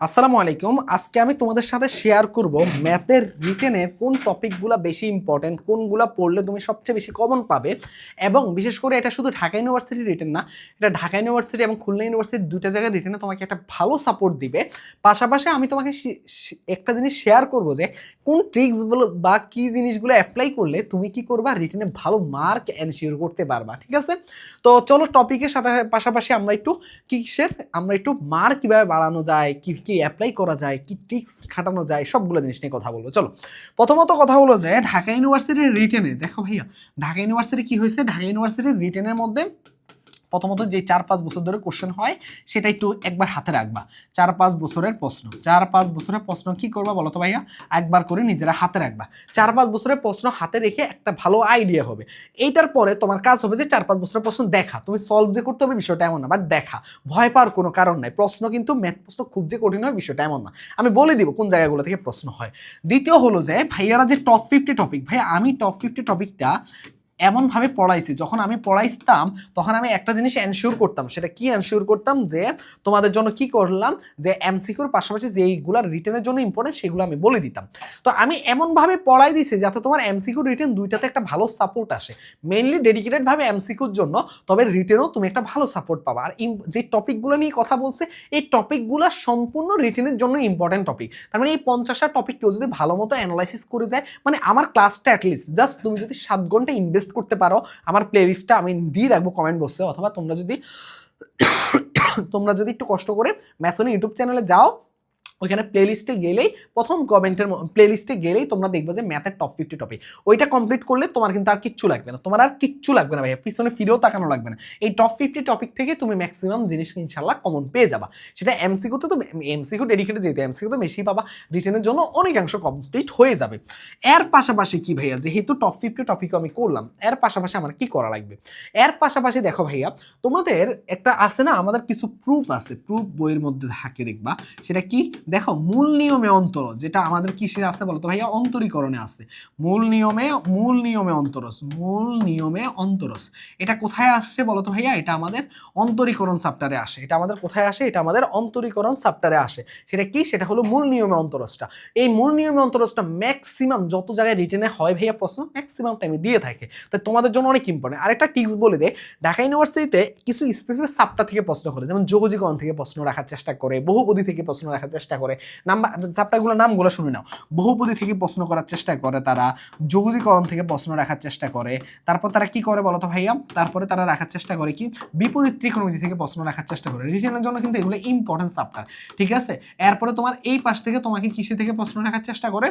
আসসালামু আলাইকুম। আজকে আমি তোমাদের সাথে শেয়ার করব ম্যাথের রিটেনের কোন টপিকগুলো বেশি ইম্পর্টেন্ট, কোনগুলো পড়লে তুমি সবচেয়ে বেশি কমন পাবে। এবং বিশেষ করে এটা শুধু ঢাকা ইউনিভার্সিটির রিটেন না, এটা ঢাকা ইউনিভার্সিটি এবং খুলনা ইউনিভার্সিটির দুইটা জায়গায় রিটেনে তোমাকে একটা ভালো সাপোর্ট দিবে। পাশাপাশি আমি তোমাকে একটা জিনিস শেয়ার করব যে কোন ট্রিক্সগুলো বা কী জিনিসগুলো অ্যাপ্লাই করলে তুমি কি করবা, রিটেনে ভালো মার্ক এনশিওর করতে পারবা। ঠিক আছে, তো চলো টপিকের সাথে পাশাপাশি আমরা একটু মার্ক কীভাবে বাড়ানো যায়, কি কি অ্যাপ্লাই করা যায়, কি ট্রিক্স খাটানো যায়, সবগুলো জিনিস নিয়ে কথা বলবো। চলো, প্রথমত কথা হলো যে ঢাকা ইউনিভার্সিটির রিটেনে দেখো ভাইয়া, ঢাকা ইউনিভার্সিটি কি হয়েছে, ঢাকা ইউনিভার্সিটির রিটেনের মধ্যে প্রথমত যে 4-5 বছর ধরে কোশ্চেন হয় সেটা একটু একবার হাতে রাখবা। 4-5 বছরের প্রশ্ন, 4-5 বছরের প্রশ্ন কি করবা বলো তো ভাইয়া, একবার করে নিজেরা হাতে রাখবা। 4-5 বছরের প্রশ্ন হাতে রেখে একটা ভালো আইডিয়া হবে। এইটার পরে তোমার কাজ হবে যে 4-5 বছরের প্রশ্ন দেখা, তুমি সলভ যে করতে হবে বিষয়টা এমন না, বাট দেখা। ভয় পাওয়ার কোনো কারণ নাই, প্রশ্ন কিন্তু ম্যাথ প্রশ্ন খুব যে কঠিন হয় বিষয়টা এমন না। আমি বলে দিব কোন জায়গাগুলো থেকে প্রশ্ন হয়। দ্বিতীয় হলো যে ভাইয়ারা যে টপ 50 টপিক, ভাইয়া আমি টপ 50 টপিকটা এমনভাবে পড়াইছি, যখন আমি পড়াইতাম তখন আমি একটা জিনিস এনশিওর করতাম। সেটা কি এনশিওর করতাম, যে তোমাদের জন্য কি করলাম, যে এমসিকিউর পাশাপাশি যেইগুলো রিটেনের জন্য ইম্পর্টেন্ট সেগুলো আমি বলে দিতাম। তো আমি এমনভাবে পড়াই দিছি যাতে তোমার এমসিকিউ রিটেন দুইটাতে একটা ভালো সাপোর্ট আসে। মেইনলি ডেডিকেটেডভাবে এমসিকিউর জন্য, তবে রিটেনও তুমি একটা ভালো সাপোর্ট পাবা। আর যে টপিকগুলো নিয়ে কথা বলছে এই টপিকগুলো সম্পূর্ণ রিটেনের জন্য ইম্পর্টেন্ট টপিক। তার মানে এই 50টা টপিক কেউ যদি ভালো মতো অ্যানালাইসিস করে যায়, মানে আমার ক্লাসটা অ্যাটলিস্ট জাস্ট তুমি যদি 7 ঘন্টা ইনভেস্ট করতে পারো, আমার প্লেলিস্টটা আমি দিয়ে রাখবো কমেন্ট বক্সে, অথবা তোমরা যদি একটু কষ্ট করে ম্যাথসনি ইউটিউব চ্যানেলে যাও, ওইখানে প্লেলিস্টে গেলেই প্রথম কমেন্টের প্লেলিস্টে গেলেই তোমরা দেখবে যে ম্যাথের টপ 50 টপিক। ওইটা কমপ্লিট করলে তোমার কিন্তু আর কিচ্ছু লাগবে না, তোমার আর কিচ্ছু লাগবে না ভাইয়া, পিছনে ফিরেও তাকানো লাগবে না। এই টপ 50 টপিক থেকে তুমি ম্যাক্সিমাম জিনিস ইনশাল্লাহ কমন পেয়ে যাবা। সেটা এমসিকিউতে তো এমসিকিউ ডেডিকেটেড, যেহেতু এমসিকিউ তো বেশি পাবা, রিটেনের জন্য অনেকাংশ কমপ্লিট হয়ে যাবে। এর পাশাপাশি কি ভাইয়া, যেহেতু টপ 50 টপিক আমি করলাম, এর পাশাপাশি আমার কি করা লাগবে? এর পাশাপাশি দেখো ভাইয়া, তোমাদের একটা আছে না, আমাদের কিছু প্রুফ আছে, প্রুফ বইয়ের মধ্যে থাকে দেখবা। সেটা কি দেখো, মূল নিয়মে অন্তর, যেটা আমাদের কিসে আছে বলতো ভাইয়া, অন্তরীকরণে আছে। মূল নিয়মে অন্তরস, মূল নিয়মে অন্তরস। এটা কোথায় আসছে বলতো ভাইয়া, এটা আমাদের অন্তরীকরণ চ্যাপ্টারে আসে। এটা আমাদের কোথায় আসে, এটা আমাদের অন্তরীকরণ চ্যাপ্টারে আসে। সেটা কি, সেটা হলো মূল নিয়মে অন্তরসটা। এই মূল নিয়মে অন্তরসটা ম্যাক্সিমাম যত জায়গায় রিটেনে হয় ভাইয়া প্রশ্ন, ম্যাক্সিমাম টাইমে দিয়ে থাকে। তাই তোমাদের জন্য অনেক ইম্পর্টেন্ট। আরেকটা টিক্স বলে দেয়, ঢাকা ইউনিভার্সিটিতে কিছু স্পেসিফিক চ্যাপ্টার থেকে প্রশ্ন করে, যেমন যোগজীকরণ থেকে প্রশ্ন রাখার চেষ্টা করে, বহুপদী থেকে প্রশ্ন রাখার চেষ্টা করে। নাম্বার চ্যাপ্টারগুলোর নামগুলো শুনে নাও। বহুপদী থেকে প্রশ্ন করার চেষ্টা করে তারা, যোগজীকরণ থেকে প্রশ্ন রাখার চেষ্টা করে। তারপর তারা কি করে বলতো ভাইয়া, তারপরে তারা রাখার চেষ্টা করে কি, বিপরীত ত্রিকোণমিতি থেকে প্রশ্ন রাখার চেষ্টা করে। রিটেনের জন্য কিন্তু এগুলো ইম্পর্টেন্ট চ্যাপ্টার। ঠিক আছে, এরপরে তোমার এই পাশ থেকে তোমাকে কিসে থেকে প্রশ্ন রাখার চেষ্টা করে,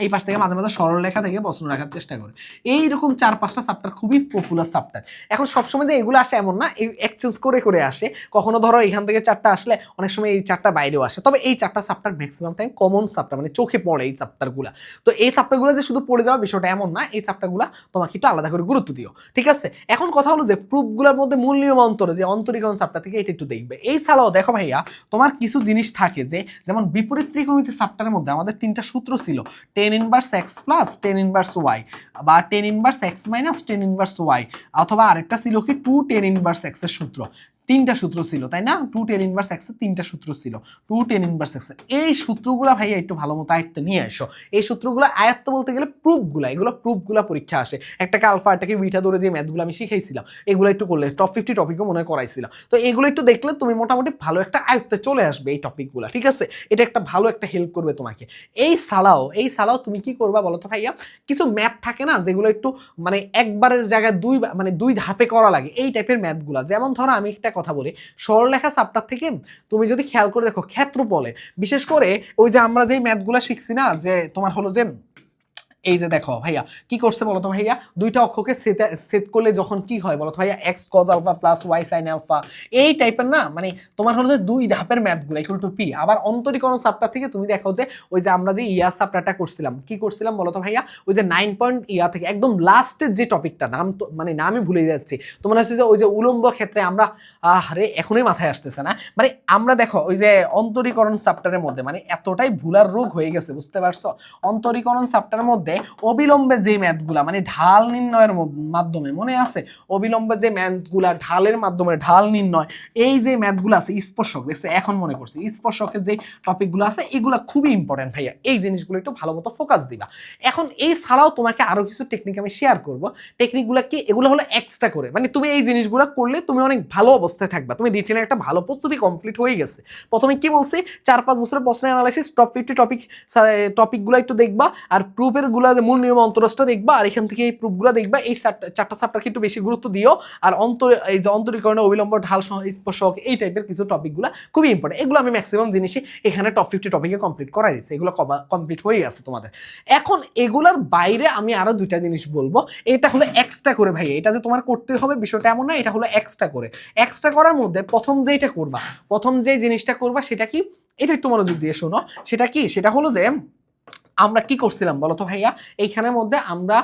এই পাশ থেকে মাঝে মাঝে সরলরেখা থেকে প্রশ্ন রাখার চেষ্টা করে। এইরকম 4-5টা চ্যাপ্টার খুবই পপুলার চ্যাপ্টার। এখন সবসময় যে এগুলো আসে এমন না, এক্সচেঞ্জ করে করে আসে। কখনো ধরো এখান থেকে 4টা আসলে অনেক সময় এই 4টা বাইরেও আসে। তবে এই 4টা chapter maximum time common chapter, মানে চোখে পড়ে এই চ্যাপ্টারগুলো। তো এই চ্যাপ্টারগুলো যে শুধু পড়ে যাওয়া বিষয়টা এমন না, এই চ্যাপ্টারগুলো তোমাকে একটু আলাদা করে গুরুত্ব দিও। ঠিক আছে, এখন কথা হলো যে প্রুফগুলোর মধ্যে মূল নিয়ম অন্তরে যে অন্তরীকরণ চ্যাপ্টার থেকে এটা একটু দেখবে। এই ছাড়াও দেখো ভাইয়া, তোমার কিছু জিনিস থাকে যে, যেমন বিপরীত ত্রিকোণমিতি চ্যাপ্টারের মধ্যে আমাদের 3টা সূত্র ছিল, tan inverse x plus tan inverse y, বা tan inverse x minus tan inverse y, অথবা আরেকটা ছিল কি 2 tan ইনভার্স x এর সূত্র। 3টা সূত্র ছিল তাই না, 2 tan ইনভার্স x এর 3টা সূত্র ছিল, 2 tan ইনভার্স x। এই সূত্রগুলো ভাইয়া একটু ভালো মতো আয়ত্তে নিয়ে আসো। এই সূত্রগুলো আয়ত্ত বলতে গেলে প্রুফগুলো, এগুলো প্রুফগুলো পরীক্ষা আসে। একটাকে আলফা একটাকে বিটা ধরে যে ম্যাথগুলো আমি শিখাইছিলাম, এগুলো একটু করলে টপ 50 টপিকও মনে করাইছিলাম। তো এগুলো একটু দেখলে তুমি মোটামুটি ভালো একটা আয়ত্তে চলে আসবে এই টপিকগুলো। ঠিক আছে, এটা একটা ভালো একটা হেল্প করবে তোমাকে। এই ছাড়াও তুমি কি করবা বলো তো ভাইয়া, কিছু ম্যাথ থাকে না যেগুলো একটু মানে একবারের জায়গায় দুই ধাপে করা লাগে, এই টাইপের ম্যাথগুলো। যেমন ধরো আমি একটা কথা বলি, সরলরেখা চ্যাপ্টার থেকে তুমি যদি খেয়াল করে দেখো, ক্ষেত্রফলে বিশেষ করে ওই যে আমরা যেই ম্যাথগুলো শিখছি না, যে তোমার হলো যে এই যে দেখো ভাইয়া কি করছে বলতো ভাইয়া, দুইটা অক্ষকে সেট করলে যখন কি হয় বলতো ভাইয়া, X cos alpha plus Y sine alpha, এই টাইপের না, মানে তোমার হলো যে দুই ধাপের ম্যাথগুলো ইকুয়াল টু পি। আবার অন্তরীকরণ চ্যাপ্টার থেকে তুমি দেখো যে ওই যে আমরা যে ইয়ার চ্যাপ্টারটা করছিলাম, কি করছিলাম বলতো ভাইয়া, ওই যে 9 পয়েন্ট থেকে একদম লাস্টের যে টপিকটা, নাম তো মানে নামই ভুলে যাচ্ছি, তোমার হচ্ছে যে ওই যে উলম্ব ক্ষেত্রে আমরা, আরে এখনই মাথায় আসতেছে না, মানে আমরা দেখো ওই যে অন্তরীকরণ চ্যাপ্টারের মধ্যে, মানে এতটাই ভুলার রোগ হয়ে গেছে বুঝতে পারছো, অন্তরীকরণ চ্যাপ্টারের মধ্যে মধ্যে অবিলম্বে যে ম্যাথগুলা মানে ঢাল নির্ণয়ের মাধ্যমে মনে আছে, অবিলম্বে যে ম্যাথগুলা ঢালের মাধ্যমে ঢাল নির্ণয়, এই যে ম্যাথগুলো আছে স্পর্শক, এখন মনে করছি স্পর্শকের যে টপিকগুলো আছে এগুলো খুবই ইম্পর্টেন্ট ভাইয়া, এই জিনিসগুলো একটু ভালো মতো ফোকাস দিবা। এখন এই ছাড়াও তোমাকে আরো কিছু টেকনিক আমি শেয়ার করবো, টেকনিকগুলো কি, এগুলো হলো এক্সট্রা করে, মানে তুমি এই জিনিসগুলো করলে তুমি অনেক ভালো অবস্থায় থাকবা, তুমি রিটেনের একটা ভালো প্রস্তুতি কমপ্লিট হয়ে গেছে। প্রথমে কি বলছি, 4-5 বছরের প্রশ্ন অ্যানালাইসিস টপ 50 টপিকগুলো একটু দেখবা, আর প্রুফের গুলা যে মূল নিয়ম অন্তরষ্ট দেখবা, আর এখান থেকে এই প্রুফগুলো দেখবা, এই চারটা চ্যাপ্টারকে একটু বেশি গুরুত্ব দিও। আর এই যে অন্তরীকরণে অবিলম্ব ঢাল স্পর্শক এই টাইপের কিছু টপিকগুলো খুবই ইম্পর্টেন্ট, এগুলো আমি ম্যাক্সিমাম জিনিসই এখানে টপ 50 টপিকে কমপ্লিট করাই দিচ্ছি, এগুলো কমপ্লিট হয়ে গেছে তোমাদের। এখন এগুলোর বাইরে আমি আরো দুইটা জিনিস বলবো, এটা হলো এক্সট্রা করে ভাই, এটা যে তোমার করতে হবে বিষয়টা এমন না, এটা হলো এক্সট্রা করে। এক্সট্রা করার মধ্যে প্রথম যে জিনিসটা করবা সেটা কি, এটা একটু মনোযোগ দিয়ে শোনো, সেটা কি, সেটা হলো যে আমরা কি করছিলাম বলতো ভাইয়া, এইখানের মধ্যে আমরা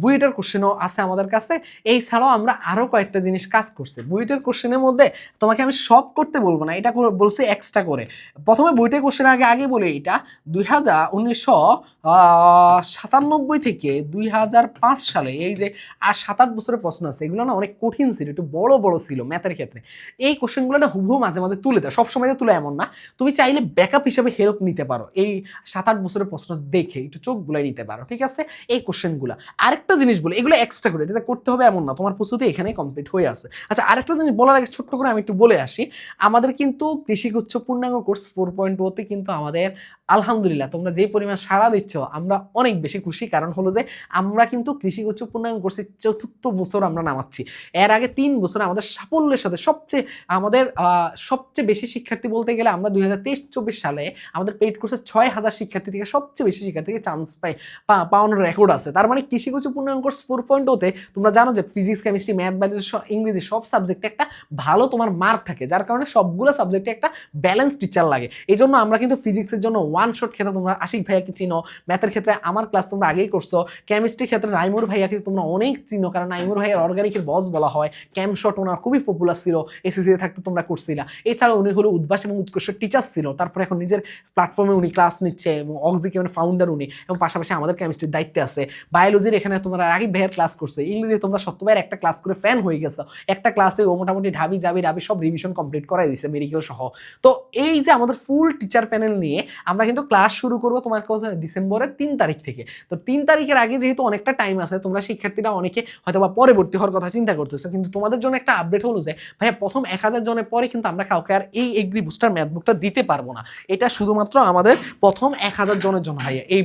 বুয়েটের কোশ্চেনও আছে আমাদের কাছে, এই ছাড়াও আমরা আরো কয়েকটা জিনিস কাজ করছি বুয়েটের কোশ্চেনের মধ্যে। তোমাকে আমি সব করতে বলবো না, এটা বলছি এক্সট্রা করে। প্রথমে বুয়েটের কোশ্চেন আগে বলি, এটা 1997 থেকে 2005 সালে এই যে 7-8 বছরের প্রশ্ন আছে, এগুলো না অনেক কঠিন ছিল, একটু বড় বড় ছিল ম্যাথের ক্ষেত্রে। এই কোশ্চেনগুলো না হুবহু মাঝে মাঝে তুলে দেয়, সবসময় তুলে এমন না, তুমি চাইলে ব্যাকআপ হিসেবে হেল্প নিতে পারো, এই 7-8 বছরের প্রশ্ন দেখে একটু চোখ বুলাই নিতে পারো, ঠিক আছে এই কোশ্চেনগুলো। আরেকটা জিনিস বলি, এগুলো এক্সট্রা করে, যেটা করতে হবে এমন না, তোমার প্রস্তুতি এখানেই কমপ্লিট হয়ে আছে। আচ্ছা, আরেকটা জিনিস বলার আগে ছোট্ট করে আমি একটু বলে আসি, আমাদের কিন্তু কৃষিগুচ্ছ পূর্ণাঙ্গ কোর্স 4.0 কিন্তু আমাদের আলহামদুলিল্লাহ তোমরা যে পরিমাণ সাড়া দিচ্ছ আমরা অনেক বেশি খুশি। কারণ হলো যে আমরা কিন্তু কৃষিগুচ্ছ পূর্ণাঙ্গ কোর্সের 4র্থ বছর আমরা নামাচ্ছি। এর আগে 3 বছর আমাদের সাফল্যের সাথে সবচেয়ে বেশি শিক্ষার্থী বলতে গেলে আমরা 2023-24 সালে আমাদের পেইড কোর্সে 6,000 শিক্ষার্থী থেকে সবচেয়ে বেশি শিক্ষার্থীকে চান্স পাওয়ানোর রেকর্ড আছে। তার মানে কৃষিগুচ্ছ পূর্ণাঙ্গ কোর্স 4.0-তে তোমরা জানো যে ফিজিক্স, কেমিস্ট্রি, ম্যাথ, বায়োলজি, ইংরেজি সব সাবজেক্টে একটা ভালো তোমার মার্ক থাকে, যার কারণে সবগুলো সাবজেক্টে একটা ব্যালেন্স টিচার লাগে। এই জন্য আমরা কিন্তু ফিজিক্সের জন্য ওয়ান শট ক্ষেত্রে তোমরা আশিক ভাইয়াকে চিনো, ম্যাথের ক্ষেত্রে আমার ক্লাস তোমরা আগেই করছো, কেমিস্ট্রির ক্ষেত্রে নাইমুর ভাইয়াকে তোমরা অনেক চিনো, কারণ নাইমুর ভাইয়ার অর্গানিকের বস বলা হয়, ক্যাম শট ওনার খুবই পপুলার ছিল, এসএসসিতে থাকতে তোমরা করছিলা। এছাড়া উনি হলো উদ্ভাস এবং উৎকর্ষের টিচার ছিল, তারপরে এখন নিজের প্ল্যাটফর্মে উনি ক্লাস নিচ্ছে এবং অক্সিকে মানে ফাউন্ডার উনি, এবং পাশাপাশি আমাদের কেমিস্ট্রির দায়িত্বে আছে। বায়োলজির এখানে তোমরা আগে ভাইয়ের ক্লাস করছে, ইংরেজি তোমরা সত্যভাইয়ের একটা ক্লাস করে ফ্যান হয়ে গেছো, একটা ক্লাসে ও মোটামুটি ঢাবি সব রিভিশন কমপ্লিট করাই দিচ্ছে মেডিকেল সহ। তো এই যে আমাদের ফুল টিচার প্যানেল নিয়ে আমরা কিন্তু ক্লাস শুরু করবো তোমার কথা ডিসেম্বরের 3 তারিখ থেকে। তো 3 তারিখের আগে যেহেতু অনেকটা টাইম আছে, তোমরা শিক্ষার্থীরা অনেকে হয়তো বা পরবর্তী হওয়ার কথা চিন্তা করতেছো, কিন্তু তোমাদের জন্য একটা আপডেট হলো যে ভাইয়া প্রথম 1000 জনের পরে কিন্তু আমরা কাউকে আর এই এগ্রি বুস্টার ম্যাথ বুকটা দিতে পারবো না। এটা শুধুমাত্র আমাদের প্রথম 1000 জনের জন্য ভাইয়া এই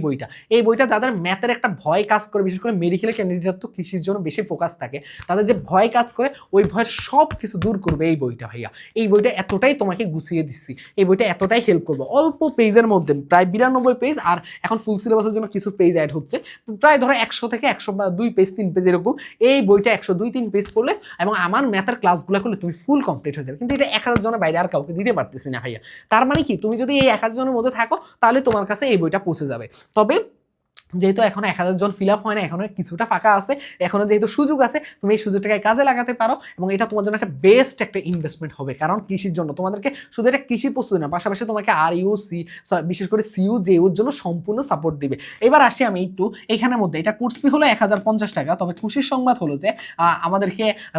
বইটা যাদের ম্যাথের একটা ভয় কাজ করে, বিশেষ করে মেডিকেল ক্যান্ডিডেট তো কৃষির জন্য বেশি ফোকাস থাকে, তাদের যে ভয় কাজ করে ওই ভয়ের সব কিছু দূর করবে এই বইটা ভাইয়া। এই বইটা এতটাই তোমাকে গুছিয়ে দিচ্ছি, এই বইটা এতটাই হেল্প করবে, অল্প পেজের মধ্যে প্রায় 92 পেজ, আর এখন ফুল সিলেবাসের জন্য কিছু পেজ অ্যাড হচ্ছে, প্রায় ধরো 100 থেকে 102 পেজ 3 পেজ এরকম। এই বইটা 102-3 পেজ পড়লে এবং আমার ম্যাথের ক্লাসগুলো করলে তুমি ফুল কমপ্লিট হয়ে যাবে, কিন্তু এটা 1000 জনের বাইরে আর কাউকে দিতে পারতেছি না ভাইয়া। তার মানে কি, তুমি যদি এই 1000 জনের মধ্যে থাকো তাহলে তোমার কাছে এই বইটা পৌঁছে যাবে। তবে যেহেতু এখনো 1000 জন ফিল আপ হয় না, এখনো কিছুটা ফাঁকা আছে, এখনো যেহেতু সুযোগ আছে, তুমি এই সুযোগটাকে কাজে লাগাতে পারো এবং এটা তোমার জন্য একটা বেস্ট একটা ইনভেস্টমেন্ট হবে। কারণ কৃষির জন্য তোমাদেরকে শুধু এটা কৃষি প্রস্তুতি না, পাশাপাশি তোমাকে বিশেষ করে সিইউ জেইউর জন্য সম্পূর্ণ সাপোর্ট দিবে। এবার আসি আমি একটু এখানের মধ্যে, এটা কোর্স ফি হলো 1050 টাকা। তবে খুশির সংবাদ হলো যে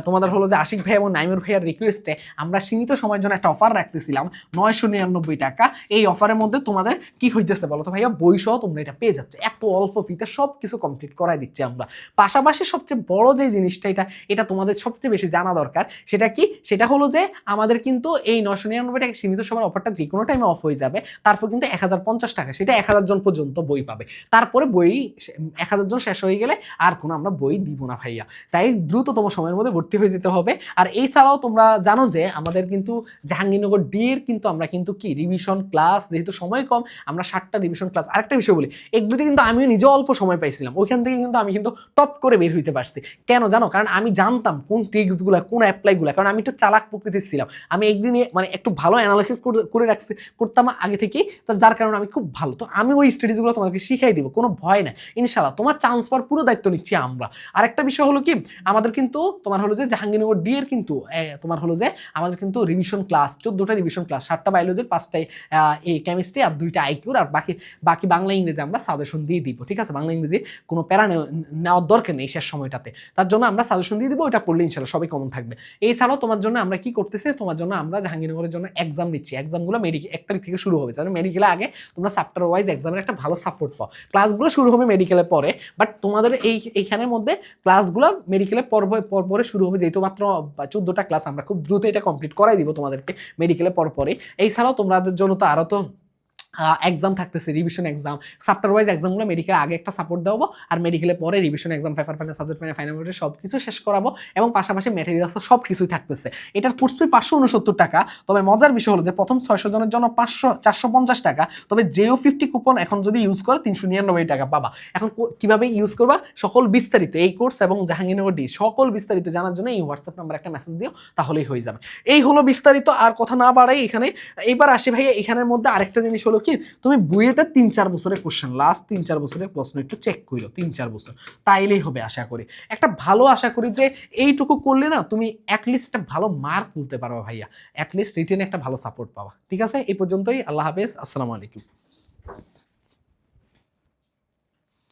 তোমাদের হলো যে আশিক ভাই এবং নাইমুর ভাইয়ার রিকোয়েস্টে আমরা সীমিত সময়ের জন্য একটা অফার রাখতেছিলাম 999 টাকা। এই অফারের মধ্যে তোমাদের কি হইতেছে বলো তো ভাইয়া, বই সহ তোমরা এটা পেয়ে যাচ্ছ এত অল্প ফিতে, সব কিছু কমপ্লিট করাই দিচ্ছি আমরা। পাশাপাশি সবচেয়ে বড় যে জিনিসটা, এটা তোমাদের সবচেয়ে বেশি জানা দরকার, সেটা কি, সেটা হলো যে আমাদের কিন্তু এই 999 টাকা সীমিত সময়ের অফারটা যে কোনো টাইমে অফ হয়ে যাবে, তারপর কিন্তু 1050 টাকা, সেটা 1000 জন পর্যন্ত বই পাবে। তারপরে বই 1000 জন শেষ হয়ে গেলে আর কোনো আমরা বই দিব না ভাইয়া, তাই দ্রুততম সময়ের মধ্যে ভর্তি হয়ে যেতে হবে। আর এই ছাড়াও তোমরা জানো যে আমাদের কিন্তু জাহাঙ্গীরনগর ডির কিন্তু আমরা কিন্তু কি রিভিশন ক্লাস, যেহেতু সময় কম, আমরা 7টা রিভিশন ক্লাস। আরেকটা বিষয় বলি, এগুলিতে কিন্তু আমিও নিজে অল্প সময় পাইছিলাম, ওইখান থেকে কিন্তু আমি কিন্তু টপ করে বের হইতে পারছি। কেন জানো? কারণ আমি জানতাম কোন ট্রিক্সগুলো, কোন অ্যাপ্লাইগুলো, কারণ আমি একটু চালাক প্রকৃতির ছিলাম, আমি এগুলি নিয়ে মানে একটু ভালো অ্যানালাইসিস করে করতাম আগে থেকেই, যার কারণে আমি খুব ভালো, তো আমি ওই স্টাডিজগুলো তোমাকে শিখাই দিব, কোনো ভয় নাই ইনশাল্লাহ। তোমার চান্স পাওয়ার পুরো দায়িত্ব নিচ্ছি আমরা। আরেকটা বিষয় হলো কি, আমাদের কিন্তু তোমার হলো যে জাহাঙ্গীরনগর ডি এর কিন্তু তোমার হলো যে আমাদের কিন্তু রিভিশন ক্লাস 14টা রিভিশন ক্লাস, 7টা বায়োলজির, 5টাই এই কেমিস্ট্রি আর 2টা আইকিউর, আর বাকি বাংলা ইংরেজি আমরা সাজেশন দিয়ে দিব। ঠিক আছে, বাংলা ইংরেজি কোনো প্যারা নেওয়ার দরকার নেই শেষ সময়টাতে। তার জন্য আমরা সাজেশন দিয়ে দিব, ওটা পড়লে ইনশাল্লাহ সবই কমন থাকবে। এছাড়াও তোমার জন্য আমরা কি করতেছি, তোমার জন্য আমরা জাহাঙ্গীরনগরের জন্য এক্সাম নিচ্ছি। এক্সামগুলো 1 তারিখ থেকে শুরু হবে, জানো মেডিকেলে আগে তোমরা চ্যাপ্টার ওয়াইজ এক্সামের একটা ভালো সাপোর্ট পাও। ক্লাসগুলো শুরু হবে মেডিকেলের পরে, বাট তোমাদের এইখানের মধ্যে ক্লাসগুলো মেডিকেলের পরে শুরু হবে, যেহেতু মাত্র 14টা ক্লাস, আমরা খুব দ্রুত এটা কমপ্লিট করাই দিব তোমাদেরকে মেডিকেলের পরে। এছাড়াও তোমাদের জন্য তো আরও তো এক্সাম থাকতেছে, রিভিশন এক্সাম, চ্যাপ্টার ওয়াইজ এক্সামগুলো মেডিকেল আগে একটা সাপোর্ট দেবো, আর মেডিকেলের পরে revision exam, paper final, subject final, final সব কিছু শেষ করাবো, এবং পাশাপাশি ম্যাটেরিয়ালস সব কিছুই থাকতেছে। এটার কোর্স ফি 569 টাকা। তবে মজার বিষয় হলো যে প্রথম 600 জনের জন্য 450 টাকা, তবে জেও 50 কুপন এখন যদি ইউজ করো 399 টাকা পাবা। এখন কিভাবে ইউজ করবা সকল বিস্তারিত এই কোর্স এবং জাহাঙ্গীরনগর ডি সকল বিস্তারিত জানার জন্য এই হোয়াটসঅ্যাপ নাম্বার একটা মেসেজ দিও, তাহলেই হয়ে যাবে। এই হলো বিস্তারিত, আর কথা না বাড়াই এখানে এইবার আসি ভাইয়া। এখানের মধ্যে আরেকটা জিনিস হলো কি, তুমি বুয়েটের 3-4 বছরের কোশ্চেন, লাস্ট 3-4 বছরের প্রশ্ন একটু চেক করো, 3-4 বছর, তাইলেই হবে আশা করি। একটা ভালো আশা করি যে এইটুকু করলে না তুমি অ্যাটলিস্ট একটা ভালো মার্ক তুলতে পারবা ভাইয়া, অ্যাটলিস্ট রিটেনে একটা ভালো সাপোর্ট পাবা। ঠিক আছে, এই পর্যন্তই। আল্লাহ হাফেজ, আসসালামু আলাইকুম।